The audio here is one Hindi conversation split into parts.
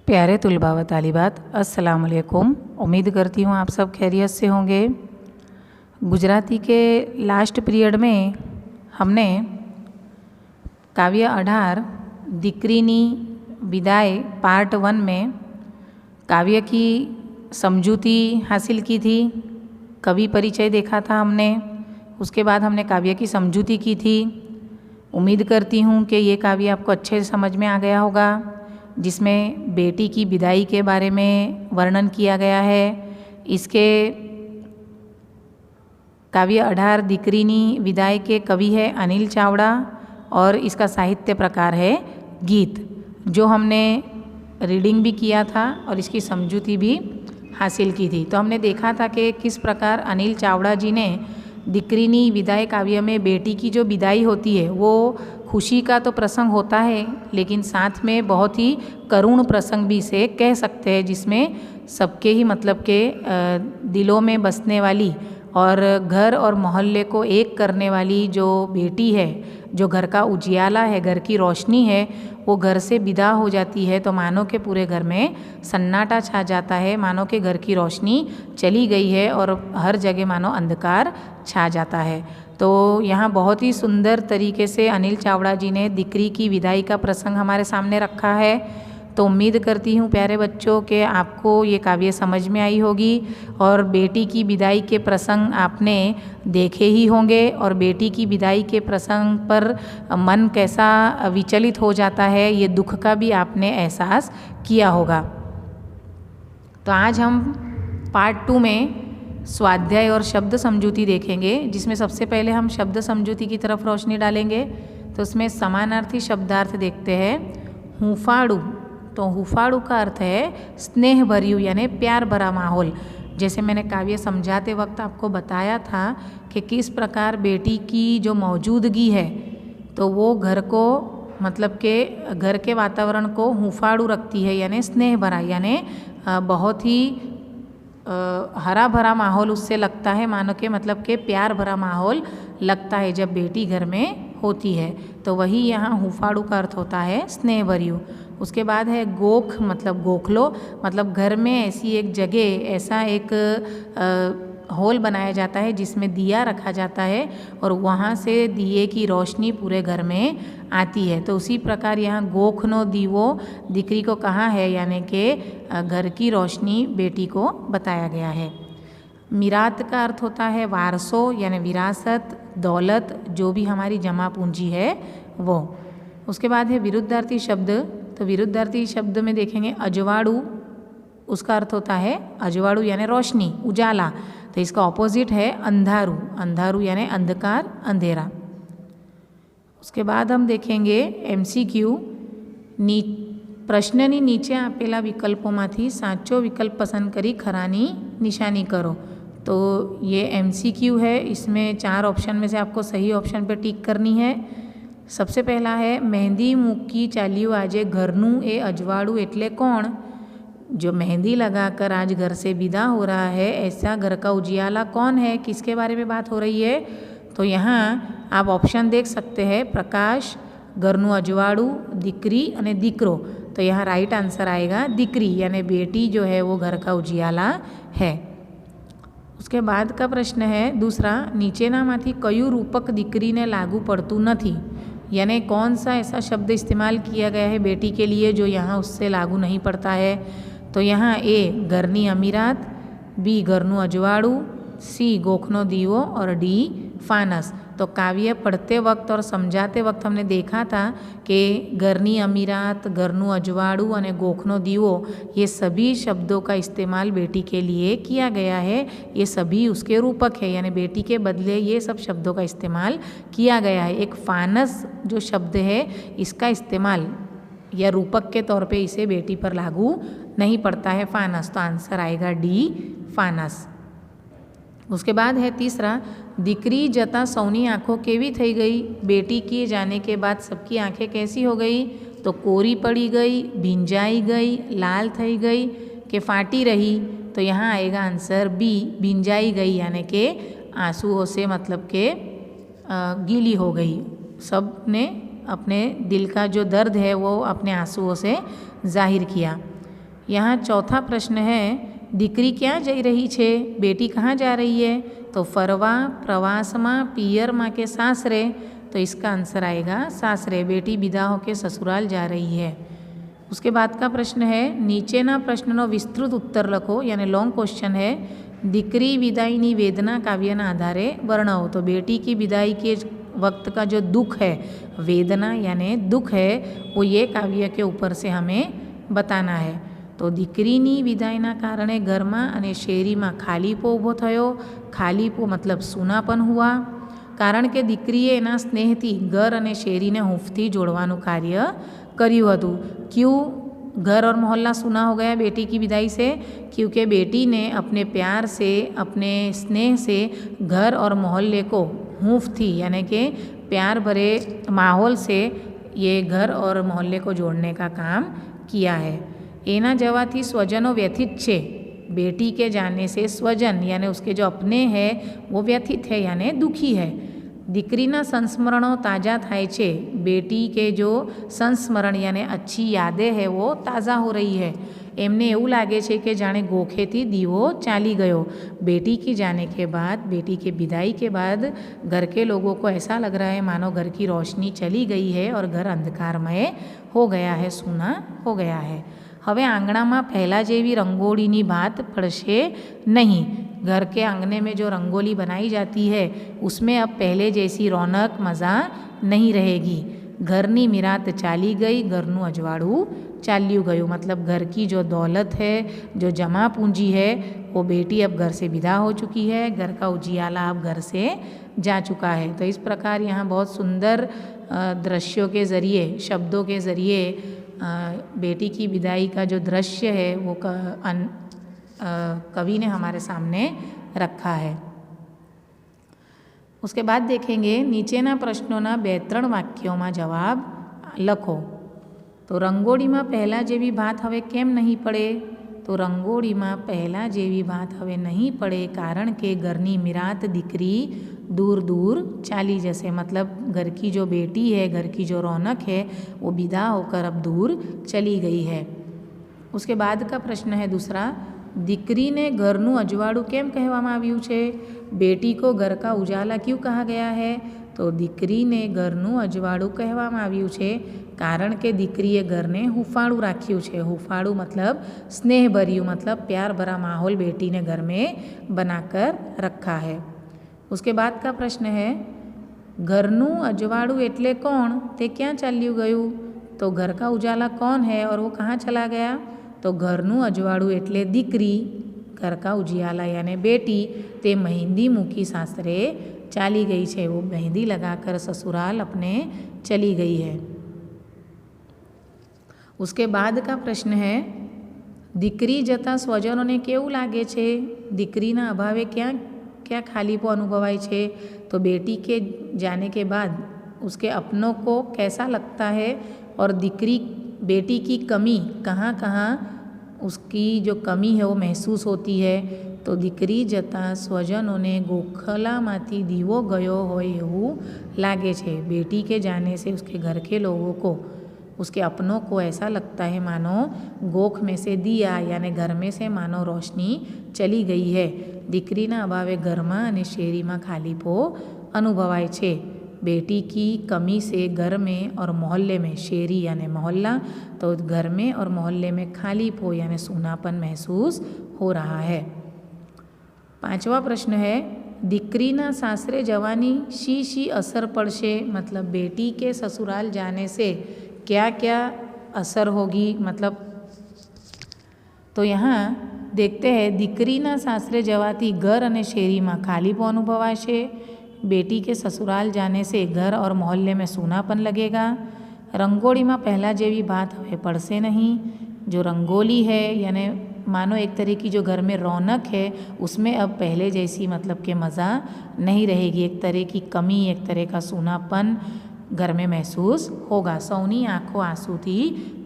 प्यारे तुलबा व तालिबात, अस्सलाम वालेकुम। उम्मीद करती हूँ आप सब खैरियत से होंगे। गुजराती के लास्ट पीरियड में हमने काव्य अढार दीकरीनी विदाई पार्ट 1 में काव्य की समझूती हासिल की थी। कवि परिचय देखा था हमने, उसके बाद हमने काव्य की समझूती की थी। उम्मीद करती हूँ कि ये काव्य आपको अच्छे से समझ में आ गया होगा, जिसमें बेटी की विदाई के बारे में वर्णन किया गया है। इसके काव्य अढार दीकरीनी विदाई के कवि है अनिल चावड़ा और इसका साहित्य प्रकार है गीत, जो हमने रीडिंग भी किया था और इसकी समझूती भी हासिल की थी। तो हमने देखा था कि किस प्रकार अनिल चावड़ा जी ने दीकरीनी विदाई काव्य में बेटी की जो विदाई होती है वो खुशी का तो प्रसंग होता है, लेकिन साथ में बहुत ही करुण प्रसंग भी इसे कह सकते हैं, जिसमें सबके ही मतलब के दिलों में बसने वाली और घर और मोहल्ले को एक करने वाली जो बेटी है, जो घर का उजियाला है, घर की रोशनी है, वो घर से विदा हो जाती है तो मानो के पूरे घर में सन्नाटा छा जाता है, मानो के घर की रोशनी चली गई है और हर जगह मानो अंधकार छा जाता है। तो यहाँ बहुत ही सुंदर तरीके से अनिल चावड़ा जी ने दीकरी की विदाई का प्रसंग हमारे सामने रखा है। तो उम्मीद करती हूँ प्यारे बच्चों कि आपको ये काव्य समझ में आई होगी और बेटी की विदाई के प्रसंग आपने देखे ही होंगे और बेटी की विदाई के प्रसंग पर मन कैसा विचलित हो जाता है, ये दुख का भी आपने एहसास किया होगा। तो आज हम पार्ट 2 में स्वाध्याय और शब्द समझूती देखेंगे, जिसमें सबसे पहले हम शब्द समझूती की तरफ रोशनी डालेंगे। तो उसमें समानार्थी शब्दार्थ देखते हैं। हूफाड़ू, तो हूफाड़ू का अर्थ है स्नेह भर्यू यानी प्यार भरा माहौल। जैसे मैंने काव्य समझाते वक्त आपको बताया था कि किस प्रकार बेटी की जो मौजूदगी है तो वो घर को मतलब के घर के वातावरण को हूफाड़ू रखती है, यानी स्नेह भरा, यानी बहुत ही हरा भरा माहौल उससे लगता है, मानो के मतलब के प्यार भरा माहौल लगता है जब बेटी घर में होती है। तो वही यहाँ हूफाड़ू का अर्थ होता है स्नेह भर्यू। उसके बाद है गोख, मतलब गोखलो, मतलब घर में ऐसी एक जगह, ऐसा एक हॉल बनाया जाता है जिसमें दिया रखा जाता है और वहाँ से दिए की रोशनी पूरे घर में आती है। तो उसी प्रकार यहाँ गोखनो दीवो दीकरी को कहा है, यानी कि घर की रोशनी बेटी को बताया गया है। मिरात का अर्थ होता है वारसो यानी विरासत, दौलत, जो भी हमारी जमा पूंजी है वो। उसके बाद है विरुद्धार्थी शब्द। तो विरुद्धार्थी शब्द में देखेंगे अजवाड़ू, उसका अर्थ होता है अजवाड़ू यानी रोशनी, उजाला। तो इसका ऑपोजिट है अंधारू, अंधारू यानी अंधकार, अंधेरा। उसके बाद हम देखेंगे MCQ। પ્રશ્નની નીચે આપેલા વિકલ્પોમાંથી સાચો વિકલ્પ પસંદ કરી ખરાની નિશાની करो। तो ये MCQ है, इसमें 4 ऑप्शन में से आपको सही ऑप्शन पर टिक करनी है। सबसे पहला है मेहंदी मूकी चाल्यू आजे घरनू ए अजवाड़ू एटले कौन। जो मेहंदी लगाकर आज घर से विदा हो रहा है, ऐसा घर का उजियाला कौन है, किसके बारे में बात हो रही है। तो यहाँ आप ऑप्शन देख सकते हैं प्रकाश, घरनू अजवाड़ू, दीकरी और दीकरो। तो यहाँ राइट आंसर आएगा दीकरी, यानी बेटी जो है वो घर का उजियाला है। उसके बाद का प्रश्न है दूसरा, नीचेनामांथी कयु रूपक दीकरी ने लागू पड़तू नहीं, यानी कौन सा ऐसा शब्द इस्तेमाल किया गया है बेटी के लिए जो यहाँ उससे लागू नहीं पड़ता है। तो यहाँ ए घरनी अमीरात, बी घरनू अजवाड़ू, सी गोखनो दीवो और डी फानस। तो काव्य पढ़ते वक्त और समझाते वक्त हमने देखा था कि घरनी अमीरात, घरनू अजवाड़ू और गोखनो दीवो, ये सभी शब्दों का इस्तेमाल बेटी के लिए किया गया है। ये सभी उसके रूपक है, यानी बेटी के बदले ये सब शब्दों का इस्तेमाल किया गया है। एक फानस जो शब्द है, इसका इस्तेमाल या रूपक के तौर पे इसे बेटी पर लागू नहीं पड़ता है फानस। तो आंसर आएगा डी फानस। उसके बाद है तीसरा, दीकरी जता सौनी आँखों केवी थई गई। बेटी किए जाने के बाद सबकी आंखें कैसी हो गई। तो कोरी पड़ी गई, भिंजाई गई, लाल थई गई कि फाटी रही। तो यहाँ आएगा आंसर बी भिंजाई गई, यानी कि आंसुओं से मतलब के गीली हो गई। सब ने अपने दिल का जो दर्द है वो अपने आंसुओं से जाहिर किया। यहाँ चौथा प्रश्न है, દીકરી ક્યાં જઈ રહી છે, बेटी कहाँ जा रही है? तो फरवा, प्रवास में, पियर माँ के सासरे। तो इसका आंसर आएगा सासरे। बेटी विदा होकर ससुराल जा रही है। उसके बाद का प्रश्न है, नीचेना प्रश्नों विस्तृत उत्तर लखो, यानी लॉन्ग क्वेश्चन है। દીકરી विदाईनी वेदना काव्यना आधारे वर्णो। तो बेटी की विदाई के वक्त का जो दुख है, वेदना यानी दुख है, वो ये काव्य के ऊपर से हमें बताना है। तो દીકરીની વિદાયના કારણે ઘરમાં અને શેરીમાં ખાલીપો ઊભો થયો। ખાલીપો मतलब सूनापन हुआ, કારણ કે દીકરીએ એના સ્નેહથી ઘર અને શેરીને હૂંફથી જોડવાનું કાર્ય કર્યું હતું। क्यों घर और मोहल्ला सूना हो गया बेटी की विदाई से? क्योंकि बेटी ने अपने प्यार से, अपने स्नेह से घर और मोहल्ले को हूँफ थी यानी कि प्यार भरे माहौल से ये घर और मोहल्ले को जोड़ने का काम किया है। एना जवाथी स्वजनों व्यथित छे। बेटी के जाने से स्वजन यानी उसके जो अपने हैं वो व्यथित है यानी दुखी है। દીકરીના संस्मरणों ताज़ा थाय छे। बेटी के जो संस्मरण यानी अच्छी यादें है वो ताज़ा हो रही है। एमने એવું લાગે છે કે જાણે ગોખેથી દીવો ચાલી ગયો। बेटी की जाने के बाद, बेटी के विदाई के बाद घर के लोगों को ऐसा लग रहा है मानो घर की रोशनी चली गई है और घर अंधकारमय हो गया है, सूना हो गया है। હવે આંગણામાં પહેલાં જેવી રંગોળીની ભાત પડશે नहीं। घर के आंगने में जो रंगोली बनाई जाती है उसमें अब पहले जैसी रौनक मज़ा नहीं रहेगी। घरनी मिरात चाली गई, घरનું અજવાળું ચાલ્યું ગયું। मतलब घर की जो दौलत है, जो जमा पूंजी है, वो बेटी अब घर से विदा हो चुकी है। घर का उजियाला अब घर से जा चुका है। तो इस प्रकार यहाँ बहुत सुंदर दृश्यों के ज़रिए, शब्दों के ज़रिए बेटी की विदाई का जो दृश्य है वो कवि ने हमारे सामने रखा है। उसके बाद देखेंगे नीचेना प्रश्नों बे त्रण वाक्यों में जवाब लखो। तो रंगोળી में पहला जेवी बात हवे केम नहीं पड़े? तो रंगोળી में पहला जेवी बात हवे नहीं पड़े कारण के घरनी मिरात दीकरी दूर दूर चाली जैसे। मतलब घर की जो बेटी है, घर की जो रौनक है वो विदा होकर अब दूर चली गई है। उसके बाद का प्रश्न है दूसरा, દીકરીને ઘરનું અજવાળું કેમ કહેવામાં આવ્યું છે? बेटी को घर का उजाला क्यों कहा गया है? तो દીકરીને ઘરનું અજવાળું કહેવામાં આવ્યું છે કારણ કે દીકરીએ ઘરને હુંફાળું રાખ્યું છે। હુંફાળું मतलब स्नेहभर्યું, मतलब प्यार भरा माहौल बेटी ने घर में बनाकर रखा है। उसके बाद का प्रश्न है, घरનું અજવાળું એટલે कौन? તે ક્યાં ચાલ્યું ગયું? तो घर का उजाला कौन है और वो कहाँ चला गया? तो घरનું અજવાળું એટલે દીકરી, घर का उजियाला यानी बेटी ते मेहंदी मूकी सासरे चाली गई है। वो मेहंदी लगाकर ससुराल अपने चली गई है। उसके बाद का प्रश्न है, દીકરી જતાં સ્વજનોને કેવું લાગે છે? દીકરીના અભાવે क्या क्या खालीपो अनुभवाय छे? तो बेटी के जाने के बाद उसके अपनों को कैसा लगता है और बेटी की कमी कहाँ कहाँ उसकी जो कमी है वो महसूस होती है? तो દીકરી જતાં સ્વજનોને ગોખલામાંથી દીવો ગયો હોય એવું લાગે છે। बेटी के जाने से उसके घर के लोगों को, उसके अपनों को ऐसा लगता है मानो गोख में से दिया यानी घर में से मानो रोशनी चली गई है। દીકરીના અભાવે ઘરમાં અને શેરીમાં ખાલીપો અનુભવાય છે। बेटी की कमी से घर में और मोहल्ले में, शेरी यानी मोहल्ला, तो घर में और मोहल्ले में खालीपो यानी सूनापन महसूस हो रहा है। पांचवा प्रश्न है, દીકરીના सासरे जवानी शी असर पड़शे? मतलब बेटी के ससुराल जाने से क्या क्या असर होगी? मतलब तो यहाँ देखते हैं, દીકરીના सासरे जवाती घर અને શેરીમાં ખાલીપો અનુભવાશે। बेटी के ससुराल जाने से घर और मोहल्ले में सूनापन लगेगा। रंगोली में पहला जेवी बात हमें पड़से नहीं। जो रंगोली है यानी मानो एक तरह की जो घर में रौनक है उसमें अब पहले जैसी मतलब के मज़ा नहीं रहेगी। एक तरह की कमी, एक तरह का सूनापन घर में महसूस होगा। सौनी आँखों आंसू थी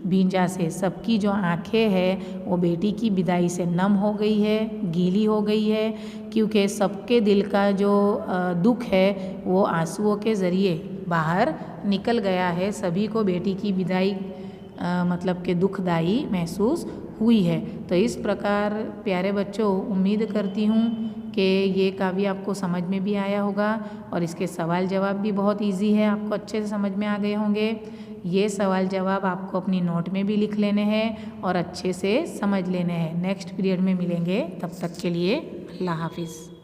भींजा से, सबकी जो आँखें हैं वो बेटी की विदाई से नम हो गई है, गीली हो गई है, क्योंकि सबके दिल का जो दुख है वो आंसुओं के ज़रिए बाहर निकल गया है। सभी को बेटी की विदाई मतलब कि दुखदाई महसूस हुई है। तो इस प्रकार प्यारे बच्चों, उम्मीद करती हूँ कि ये काव्य आपको समझ में भी आया होगा और इसके सवाल जवाब भी बहुत इजी है, आपको अच्छे से समझ में आ गए होंगे। ये सवाल जवाब आपको अपनी नोट में भी लिख लेने हैं और अच्छे से समझ लेने हैं। नेक्स्ट पीरियड में मिलेंगे, तब तक के लिए अल्लाह हाफिज़।